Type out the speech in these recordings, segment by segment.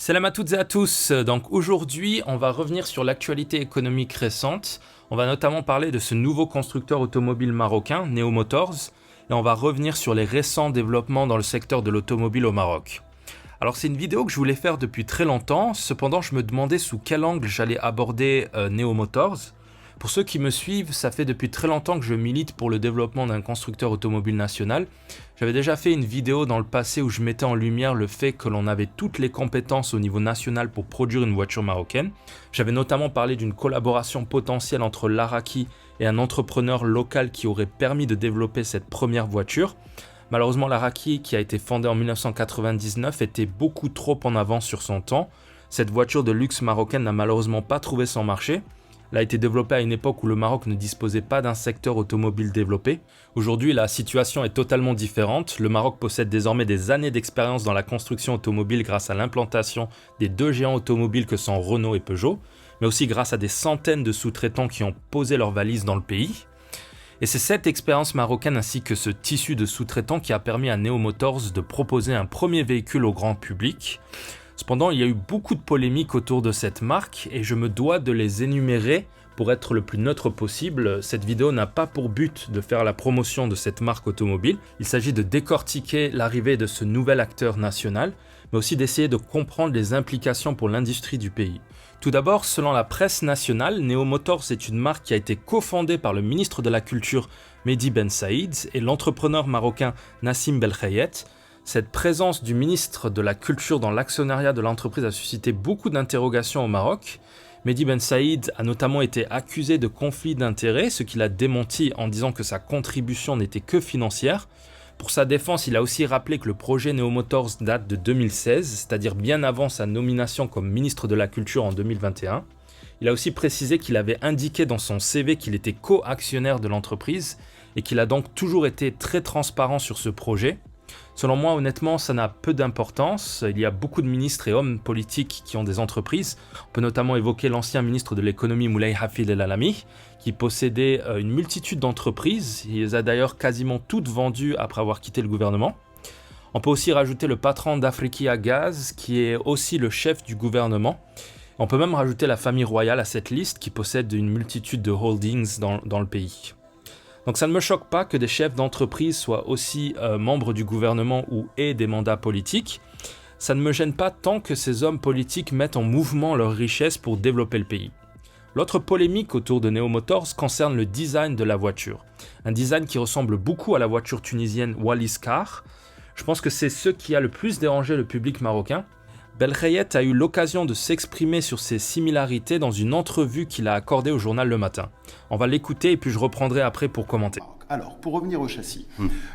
Salam à toutes et à tous. Donc aujourd'hui, on va revenir sur l'actualité économique récente. On va notamment parler de ce nouveau constructeur automobile marocain, Neo Motors, et on va revenir sur les récents développements dans le secteur de l'automobile au Maroc. Alors c'est une vidéo que je voulais faire depuis très longtemps, cependant je me demandais sous quel angle j'allais aborder Neo Motors. Pour ceux qui me suivent, ça fait depuis très longtemps que je milite pour le développement d'un constructeur automobile national. J'avais déjà fait une vidéo dans le passé où je mettais en lumière le fait que l'on avait toutes les compétences au niveau national pour produire une voiture marocaine. J'avais notamment parlé d'une collaboration potentielle entre l'Araki et un entrepreneur local qui aurait permis de développer cette première voiture. Malheureusement, l'Araki, qui a été fondée en 1999, était beaucoup trop en avance sur son temps. Cette voiture de luxe marocaine n'a malheureusement pas trouvé son marché. Elle a été développée à une époque où le Maroc ne disposait pas d'un secteur automobile développé. Aujourd'hui, la situation est totalement différente. Le Maroc possède désormais des années d'expérience dans la construction automobile grâce à l'implantation des deux géants automobiles que sont Renault et Peugeot, mais aussi grâce à des centaines de sous-traitants qui ont posé leurs valises dans le pays. Et c'est cette expérience marocaine ainsi que ce tissu de sous-traitants qui a permis à Neo Motors de proposer un premier véhicule au grand public. Cependant, il y a eu beaucoup de polémiques autour de cette marque et je me dois de les énumérer pour être le plus neutre possible. Cette vidéo n'a pas pour but de faire la promotion de cette marque automobile. Il s'agit de décortiquer l'arrivée de ce nouvel acteur national, mais aussi d'essayer de comprendre les implications pour l'industrie du pays. Tout d'abord, selon la presse nationale, Neo Motors est une marque qui a été cofondée par le ministre de la Culture Mehdi Ben Saïd et l'entrepreneur marocain Nassim Belkhayet. Cette présence du ministre de la Culture dans l'actionnariat de l'entreprise a suscité beaucoup d'interrogations au Maroc. Mehdi Ben Saïd a notamment été accusé de conflit d'intérêts, ce qu'il a démenti en disant que sa contribution n'était que financière. Pour sa défense, il a aussi rappelé que le projet Neo Motors date de 2016, c'est-à-dire bien avant sa nomination comme ministre de la Culture en 2021. Il a aussi précisé qu'il avait indiqué dans son CV qu'il était co-actionnaire de l'entreprise et qu'il a donc toujours été très transparent sur ce projet. Selon moi, honnêtement, ça n'a peu d'importance. Il y a beaucoup de ministres et hommes politiques qui ont des entreprises. On peut notamment évoquer l'ancien ministre de l'économie Moulay Hafid El Alami, qui possédait une multitude d'entreprises. Il les a d'ailleurs quasiment toutes vendues après avoir quitté le gouvernement. On peut aussi rajouter le patron d'Africa Gaz, qui est aussi le chef du gouvernement. On peut même rajouter la famille royale à cette liste, qui possède une multitude de holdings dans le pays. Donc ça ne me choque pas que des chefs d'entreprise soient aussi membres du gouvernement ou aient des mandats politiques. Ça ne me gêne pas tant que ces hommes politiques mettent en mouvement leurs richesses pour développer le pays. L'autre polémique autour de Neo Motors concerne le design de la voiture. Un design qui ressemble beaucoup à la voiture tunisienne Wallis Car. Je pense que c'est ce qui a le plus dérangé le public marocain. Belkhayet a eu l'occasion de s'exprimer sur ces similarités dans une entrevue qu'il a accordée au journal Le Matin. On va l'écouter et puis je reprendrai après pour commenter. Alors, pour revenir au châssis.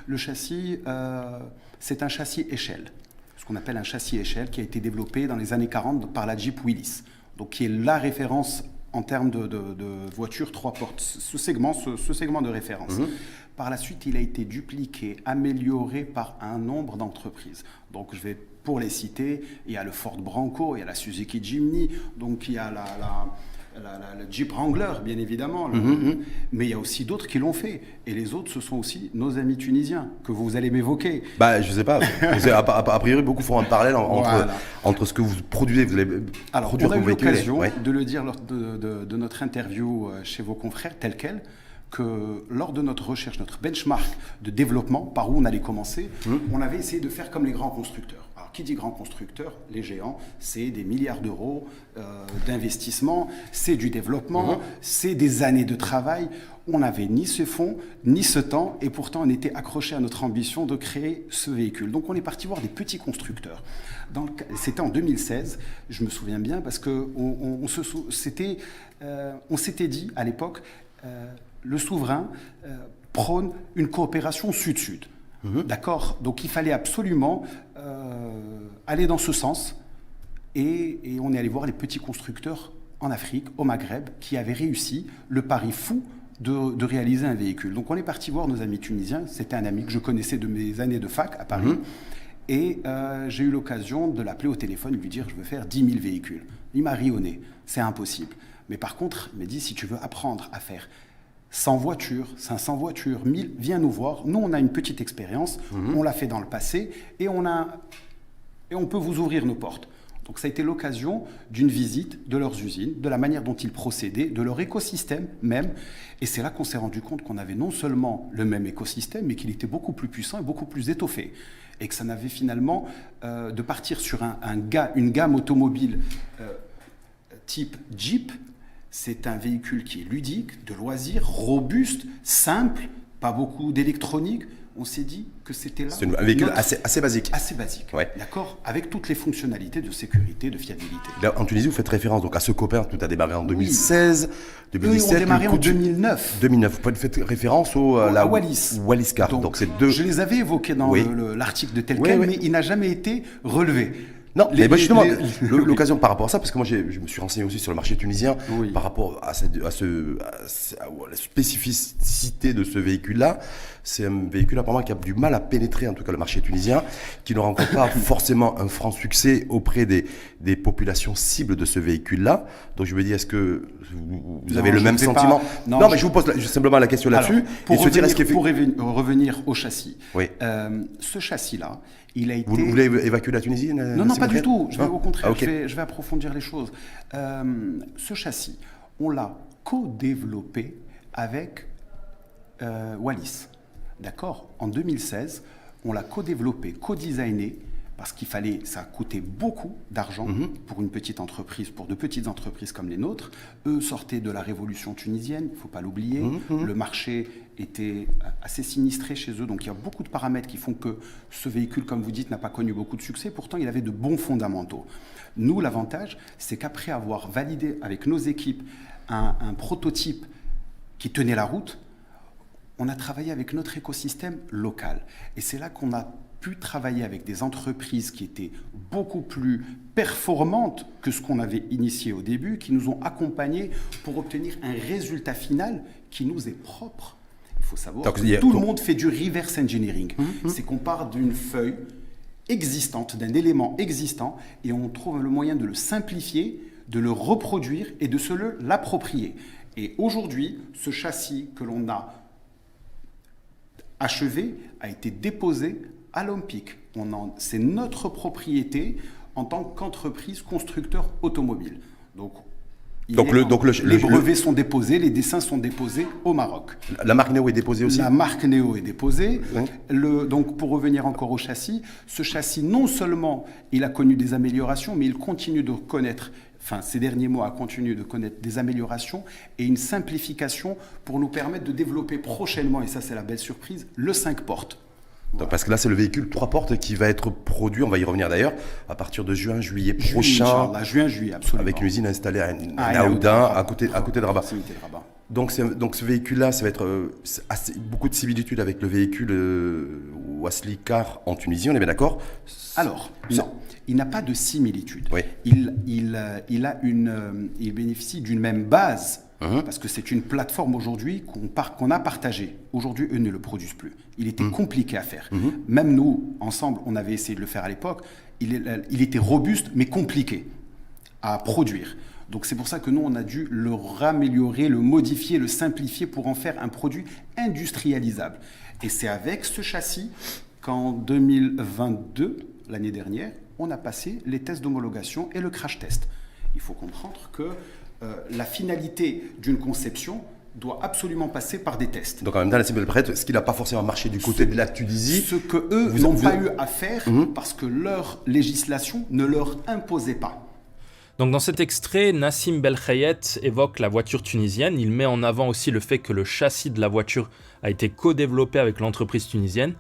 Le châssis, c'est un châssis échelle. Ce qu'on appelle un châssis échelle qui a été développé dans les années 40 par la Jeep Willys. Donc, qui est la référence en termes de voiture 3 portes. Ce segment de référence. Par la suite, il a été dupliqué, amélioré par un nombre d'entreprises. Donc, je vais pour les citer, il y a le Ford Bronco, il y a la Suzuki Jimny, donc il y a la Jeep Wrangler, bien évidemment. Mais il y a aussi d'autres qui l'ont fait. Et les autres, ce sont aussi nos amis tunisiens, que vous allez m'évoquer. Bah, je sais pas. A priori, beaucoup font un parallèle entre ce que vous produisez. Vous allez Alors, produire on a eu l'occasion ouais. de le dire lors de notre interview chez vos confrères, tel quel, que lors de notre recherche, notre benchmark de développement, par où on allait commencer, on avait essayé de faire comme les grands constructeurs. Alors, qui dit grands constructeurs, les géants, c'est des milliards d'euros d'investissement, c'est du développement, c'est des années de travail. On n'avait ni ce fonds, ni ce temps, et pourtant on était accroché à notre ambition de créer ce véhicule. Donc on est parti voir des petits constructeurs. C'était en 2016, je me souviens bien, parce qu'on s'était dit à l'époque, le souverain prône une coopération sud-sud. D'accord ? Donc il fallait absolument aller dans ce sens. Et on est allé voir les petits constructeurs en Afrique, au Maghreb, qui avaient réussi le pari fou de réaliser un véhicule. Donc on est parti voir nos amis tunisiens. C'était un ami que je connaissais de mes années de fac à Paris. Et j'ai eu l'occasion de l'appeler au téléphone et lui dire « je veux faire 10 000 véhicules ». Il m'a ri au nez. C'est impossible. Mais par contre, il m'a dit « si tu veux apprendre à faire 100 voitures, 500 voitures, 1000, viens nous voir. Nous, on a une petite expérience, on l'a fait dans le passé et on peut vous ouvrir nos portes. » Donc ça a été l'occasion d'une visite de leurs usines, de la manière dont ils procédaient, de leur écosystème même. Et c'est là qu'on s'est rendu compte qu'on avait non seulement le même écosystème, mais qu'il était beaucoup plus puissant et beaucoup plus étoffé. Et que ça n'avait finalement de partir sur une gamme automobile type Jeep. C'est un véhicule qui est ludique, de loisirs, robuste, simple, pas beaucoup d'électronique. On s'est dit que c'était là... C'est un véhicule assez basique. Assez basique, ouais. D'accord, avec toutes les fonctionnalités de sécurité, de fiabilité. Là, en Tunisie, vous faites référence donc, à ce copain, tout a démarré en 2016, 2017. Eux, ont démarré en 2009. 2009, vous faites référence à Wallis. Wallis Car. Donc, c'est deux... Je les avais évoqués dans l'article de Telquel, mais il n'a jamais été relevé. Non, mais justement, l'occasion par rapport à ça, parce que moi je me suis renseigné aussi sur le marché tunisien par rapport à la spécificité de ce véhicule-là. C'est un véhicule apparemment qui a du mal à pénétrer en tout cas le marché tunisien, qui ne rencontre pas forcément un franc succès auprès des populations cibles de ce véhicule-là. Donc je me dis, est-ce que vous avez le même sentiment? Non, mais je vous pose simplement la question là-dessus. Pour revenir au châssis, ce châssis-là, il a été... Vous voulez évacuer la Tunisie? Non, pas du tout. Au contraire, je vais approfondir les choses. Ce châssis, on l'a co-développé avec Wallis. D'accord? En 2016, on l'a co-développé, co-designé, parce qu'il fallait, ça a coûté beaucoup d'argent pour une petite entreprise, pour de petites entreprises comme les nôtres. Eux sortaient de la révolution tunisienne, il ne faut pas l'oublier. Le marché était assez sinistré chez eux, donc il y a beaucoup de paramètres qui font que ce véhicule, comme vous dites, n'a pas connu beaucoup de succès. Pourtant, il avait de bons fondamentaux. Nous, l'avantage, c'est qu'après avoir validé avec nos équipes un prototype qui tenait la route, on a travaillé avec notre écosystème local. Et c'est là qu'on a pu travailler avec des entreprises qui étaient beaucoup plus performantes que ce qu'on avait initié au début, qui nous ont accompagnés pour obtenir un résultat final qui nous est propre. Il faut savoir que tout le monde fait du reverse engineering. C'est qu'on part d'une feuille existante, d'un élément existant, et on trouve le moyen de le simplifier, de le reproduire et de se l'approprier. Et aujourd'hui, ce châssis que l'on a achevé a été déposé à l'OMPIC. C'est notre propriété en tant qu'entreprise constructeur automobile. Les brevets sont déposés, les dessins sont déposés au Maroc. La marque Neo est déposée aussi? La marque Neo est déposée. Oui. Donc pour revenir encore au châssis, ce châssis, non seulement il a connu des améliorations, mais il continue de connaître, ces derniers mois, a continué de connaître des améliorations et une simplification pour nous permettre de développer prochainement, et ça c'est la belle surprise, le 5 portes. Donc, parce que là, c'est le véhicule 3 portes qui va être produit, on va y revenir d'ailleurs, à partir de juillet prochain. Juillet, absolument. Avec une usine installée à Aouda, à côté de Rabat. Donc ce véhicule-là, ça va être beaucoup de similitudes avec le véhicule Wasli Car en Tunisie, on est bien d'accord? Alors, non, il n'a pas de similitude. Oui. Il bénéficie d'une même base. Parce que c'est une plateforme aujourd'hui qu'on a partagée. Aujourd'hui, eux ne le produisent plus. Il était compliqué à faire. Même nous, ensemble, on avait essayé de le faire à l'époque. Il était robuste, mais compliqué à produire. Donc c'est pour ça que nous, on a dû le raméliorer, le modifier, le simplifier pour en faire un produit industrialisable. Et c'est avec ce châssis qu'en 2022, l'année dernière, on a passé les tests d'homologation et le crash test. Il faut comprendre que la finalité d'une conception doit absolument passer par des tests. Donc en même temps, la cible prête, ce qui n'a pas forcément marché du côté de la Tunisie. Ce qu'eux n'ont pas eu à faire parce que leur législation ne leur imposait pas. Donc dans cet extrait, Nassim Belkhayet évoque la voiture tunisienne. Il met en avant aussi le fait que le châssis de la voiture a été co-développé avec l'entreprise tunisienne.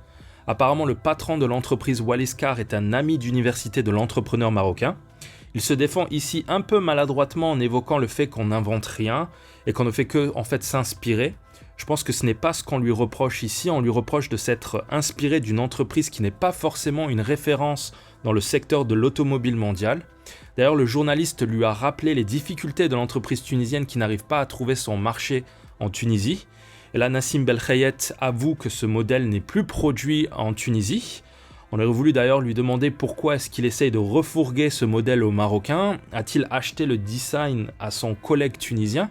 Apparemment, le patron de l'entreprise Wallis Car est un ami d'université de l'entrepreneur marocain. Il se défend ici un peu maladroitement en évoquant le fait qu'on n'invente rien et qu'on ne fait que en fait s'inspirer. Je pense que ce n'est pas ce qu'on lui reproche ici. On lui reproche de s'être inspiré d'une entreprise qui n'est pas forcément une référence dans le secteur de l'automobile mondial. D'ailleurs, le journaliste lui a rappelé les difficultés de l'entreprise tunisienne qui n'arrive pas à trouver son marché en Tunisie. Et là, Nassim Belkhayet avoue que ce modèle n'est plus produit en Tunisie. On aurait voulu d'ailleurs lui demander pourquoi est-ce qu'il essaye de refourguer ce modèle aux Marocains. A-t-il acheté le design à son collègue tunisien?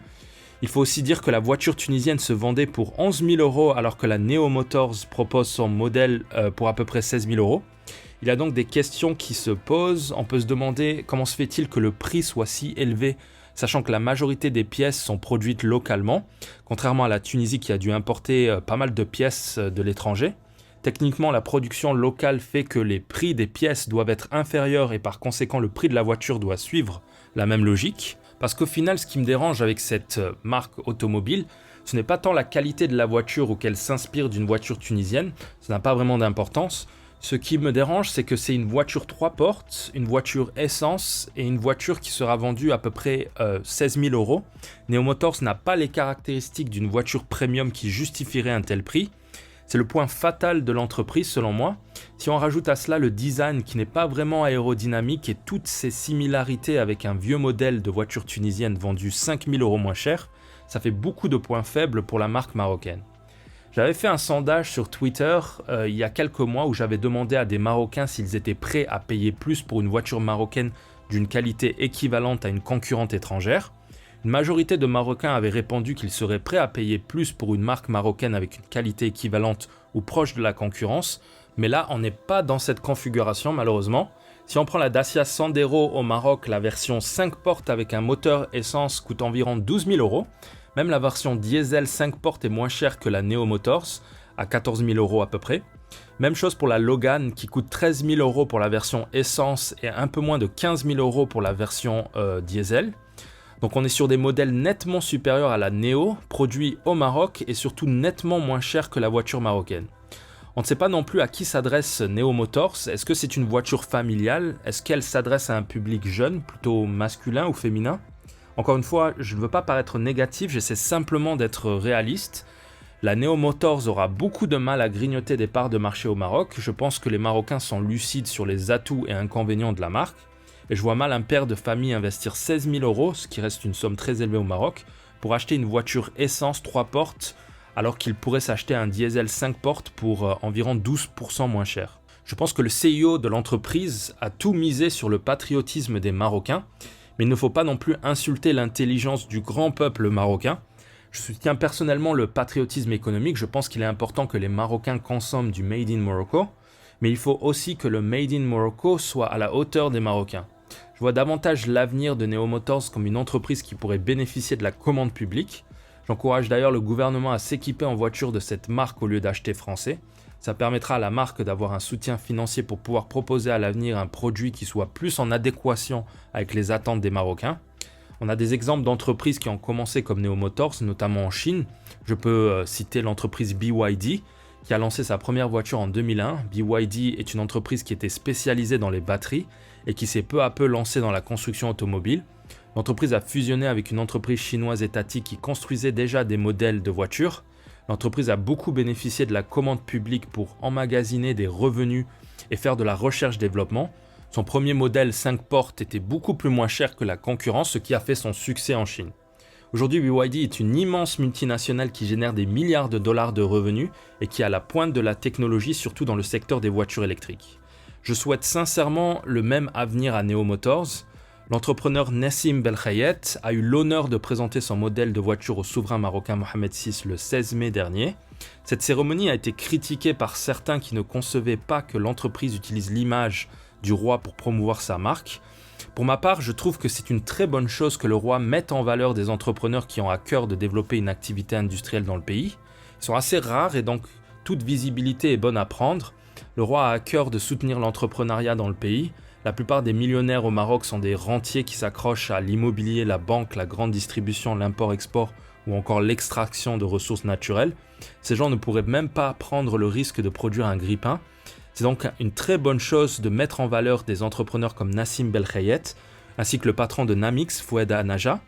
Il faut aussi dire que la voiture tunisienne se vendait pour 11 000 € alors que la Neo Motors propose son modèle pour à peu près 16 000 €. Il y a donc des questions qui se posent. On peut se demander comment se fait-il que le prix soit si élevé, sachant que la majorité des pièces sont produites localement, contrairement à la Tunisie qui a dû importer pas mal de pièces de l'étranger. Techniquement, la production locale fait que les prix des pièces doivent être inférieurs et par conséquent le prix de la voiture doit suivre la même logique. Parce qu'au final, ce qui me dérange avec cette marque automobile, ce n'est pas tant la qualité de la voiture ou qu'elle s'inspire d'une voiture tunisienne, ça n'a pas vraiment d'importance. Ce qui me dérange, c'est que c'est une voiture 3 portes, une voiture essence et une voiture qui sera vendue à peu près 16 000 €. Neo Motors n'a pas les caractéristiques d'une voiture premium qui justifierait un tel prix. C'est le point fatal de l'entreprise selon moi. Si on rajoute à cela le design qui n'est pas vraiment aérodynamique et toutes ses similarités avec un vieux modèle de voiture tunisienne vendu 5 000 € moins cher, ça fait beaucoup de points faibles pour la marque marocaine. J'avais fait un sondage sur Twitter il y a quelques mois où j'avais demandé à des Marocains s'ils étaient prêts à payer plus pour une voiture marocaine d'une qualité équivalente à une concurrente étrangère. Une majorité de Marocains avaient répondu qu'ils seraient prêts à payer plus pour une marque marocaine avec une qualité équivalente ou proche de la concurrence, mais là on n'est pas dans cette configuration malheureusement. Si on prend la Dacia Sandero au Maroc, la version 5 portes avec un moteur essence coûte environ 12 000 €. Même la version diesel 5 portes est moins chère que la Neo Motors, à 14 000 € à peu près. Même chose pour la Logan qui coûte 13 000 € pour la version essence et un peu moins de 15 000 € pour la version diesel. Donc on est sur des modèles nettement supérieurs à la Neo, produits au Maroc et surtout nettement moins chers que la voiture marocaine. On ne sait pas non plus à qui s'adresse Neo Motors. Est-ce que c'est une voiture familiale? Est-ce qu'elle s'adresse à un public jeune, plutôt masculin ou féminin? Encore une fois, je ne veux pas paraître négatif, j'essaie simplement d'être réaliste. La Neo Motors aura beaucoup de mal à grignoter des parts de marché au Maroc. Je pense que les Marocains sont lucides sur les atouts et inconvénients de la marque. Et je vois mal un père de famille investir 16 000 €, ce qui reste une somme très élevée au Maroc, pour acheter une voiture essence 3 portes, alors qu'il pourrait s'acheter un diesel 5 portes pour environ 12% moins cher. Je pense que le CEO de l'entreprise a tout misé sur le patriotisme des Marocains, mais il ne faut pas non plus insulter l'intelligence du grand peuple marocain. Je soutiens personnellement le patriotisme économique, je pense qu'il est important que les Marocains consomment du Made in Morocco, mais il faut aussi que le Made in Morocco soit à la hauteur des Marocains. Je vois davantage l'avenir de Neo Motors comme une entreprise qui pourrait bénéficier de la commande publique. J'encourage d'ailleurs le gouvernement à s'équiper en voiture de cette marque au lieu d'acheter français. Ça permettra à la marque d'avoir un soutien financier pour pouvoir proposer à l'avenir un produit qui soit plus en adéquation avec les attentes des Marocains. On a des exemples d'entreprises qui ont commencé comme Neo Motors, notamment en Chine. Je peux citer l'entreprise BYD, qui a lancé sa première voiture en 2001. BYD est une entreprise qui était spécialisée dans les batteries et qui s'est peu à peu lancée dans la construction automobile. L'entreprise a fusionné avec une entreprise chinoise étatique qui construisait déjà des modèles de voitures. L'entreprise a beaucoup bénéficié de la commande publique pour emmagasiner des revenus et faire de la recherche-développement. Son premier modèle 5 portes était beaucoup plus moins cher que la concurrence, ce qui a fait son succès en Chine. Aujourd'hui, BYD est une immense multinationale qui génère des milliards de dollars de revenus et qui est à la pointe de la technologie, surtout dans le secteur des voitures électriques. Je souhaite sincèrement le même avenir à Neo Motors. L'entrepreneur Nassim Belkhayet a eu l'honneur de présenter son modèle de voiture au souverain marocain Mohamed VI le 16 mai dernier. Cette cérémonie a été critiquée par certains qui ne concevaient pas que l'entreprise utilise l'image du roi pour promouvoir sa marque. Pour ma part, je trouve que c'est une très bonne chose que le roi mette en valeur des entrepreneurs qui ont à cœur de développer une activité industrielle dans le pays. Ils sont assez rares et donc toute visibilité est bonne à prendre. Le roi a à cœur de soutenir l'entrepreneuriat dans le pays. La plupart des millionnaires au Maroc sont des rentiers qui s'accrochent à l'immobilier, la banque, la grande distribution, l'import-export ou encore l'extraction de ressources naturelles. Ces gens ne pourraient même pas prendre le risque de produire un grille-pain. C'est donc une très bonne chose de mettre en valeur des entrepreneurs comme Nassim Belkhayet, ainsi que le patron de Namix, Foued Anaja.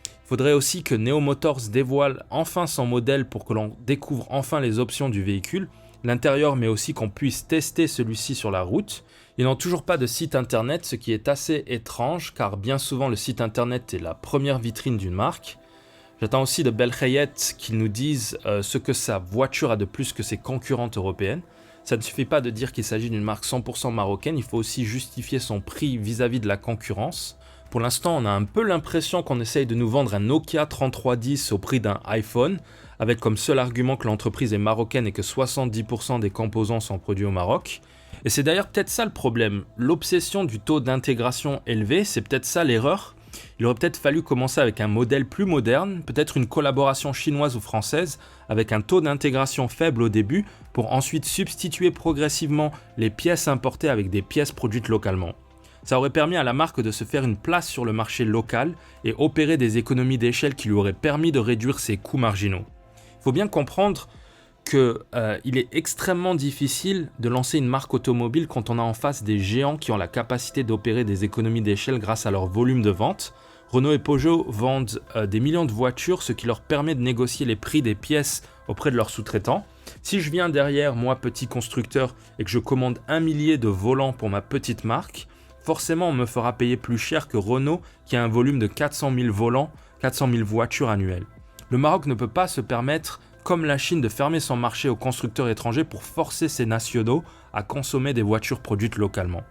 Il faudrait aussi que Neo Motors dévoile enfin son modèle pour que l'on découvre enfin les options du véhicule, l'intérieur, mais aussi qu'on puisse tester celui-ci sur la route. Ils n'ont toujours pas de site internet, ce qui est assez étrange, car bien souvent le site internet est la première vitrine d'une marque. J'attends aussi de Belkhayet qu'il nous dise ce que sa voiture a de plus que ses concurrentes européennes. Ça ne suffit pas de dire qu'il s'agit d'une marque 100% marocaine, il faut aussi justifier son prix vis-à-vis de la concurrence. Pour l'instant, on a un peu l'impression qu'on essaye de nous vendre un Nokia 3310 au prix d'un iPhone, avec comme seul argument que l'entreprise est marocaine et que 70% des composants sont produits au Maroc. Et c'est d'ailleurs peut-être ça le problème. L'obsession du taux d'intégration élevé, c'est peut-être ça l'erreur. Il aurait peut-être fallu commencer avec un modèle plus moderne, peut-être une collaboration chinoise ou française, avec un taux d'intégration faible au début, pour ensuite substituer progressivement les pièces importées avec des pièces produites localement. Ça aurait permis à la marque de se faire une place sur le marché local et opérer des économies d'échelle qui lui auraient permis de réduire ses coûts marginaux. Il faut bien comprendre qu'il est extrêmement difficile de lancer une marque automobile quand on a en face des géants qui ont la capacité d'opérer des économies d'échelle grâce à leur volume de vente. Renault et Peugeot vendent des millions de voitures, ce qui leur permet de négocier les prix des pièces auprès de leurs sous-traitants. Si je viens derrière, moi petit constructeur, et que je commande 1 millier de volants pour ma petite marque, forcément on me fera payer plus cher que Renault qui a un volume de 400 000 volants, 400 000 voitures annuelles. Le Maroc ne peut pas se permettre, comme la Chine, de fermer son marché aux constructeurs étrangers pour forcer ses nationaux à consommer des voitures produites localement.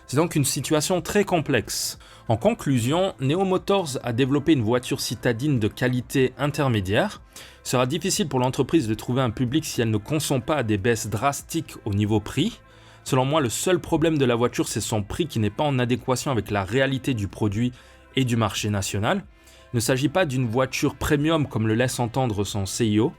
C'est donc une situation très complexe. En conclusion, Neo Motors a développé une voiture citadine de qualité intermédiaire. Il sera difficile pour l'entreprise de trouver un public si elle ne consent pas à des baisses drastiques au niveau prix. Selon moi, le seul problème de la voiture, c'est son prix qui n'est pas en adéquation avec la réalité du produit et du marché national. Il ne s'agit pas d'une voiture premium comme le laisse entendre son CIO.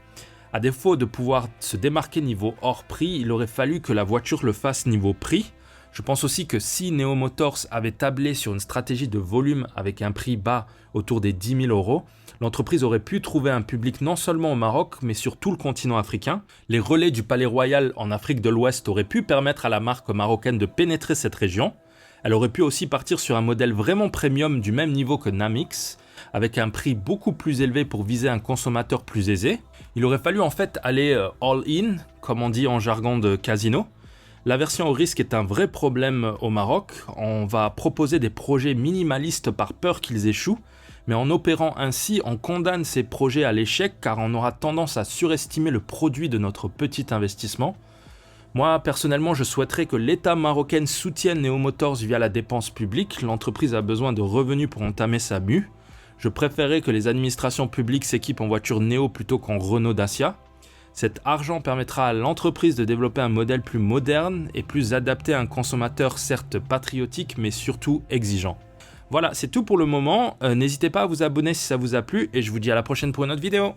À défaut de pouvoir se démarquer niveau hors prix, il aurait fallu que la voiture le fasse niveau prix. Je pense aussi que si Neo Motors avait tablé sur une stratégie de volume avec un prix bas autour des 10 000 €, l'entreprise aurait pu trouver un public non seulement au Maroc, mais sur tout le continent africain. Les relais du Palais Royal en Afrique de l'Ouest auraient pu permettre à la marque marocaine de pénétrer cette région. Elle aurait pu aussi partir sur un modèle vraiment premium du même niveau que Namix, avec un prix beaucoup plus élevé pour viser un consommateur plus aisé. Il aurait fallu en fait aller all-in, comme on dit en jargon de casino. L'aversion au risque est un vrai problème au Maroc. On va proposer des projets minimalistes par peur qu'ils échouent, mais en opérant ainsi, on condamne ces projets à l'échec car on aura tendance à surestimer le produit de notre petit investissement. Moi, personnellement, je souhaiterais que l'État marocain soutienne Neo Motors via la dépense publique. L'entreprise a besoin de revenus pour entamer sa mue. Je préférerais que les administrations publiques s'équipent en voitures Neo plutôt qu'en Renault Dacia. Cet argent permettra à l'entreprise de développer un modèle plus moderne et plus adapté à un consommateur certes patriotique mais surtout exigeant. Voilà, c'est tout pour le moment. N'hésitez pas à vous abonner si ça vous a plu et je vous dis à la prochaine pour une autre vidéo.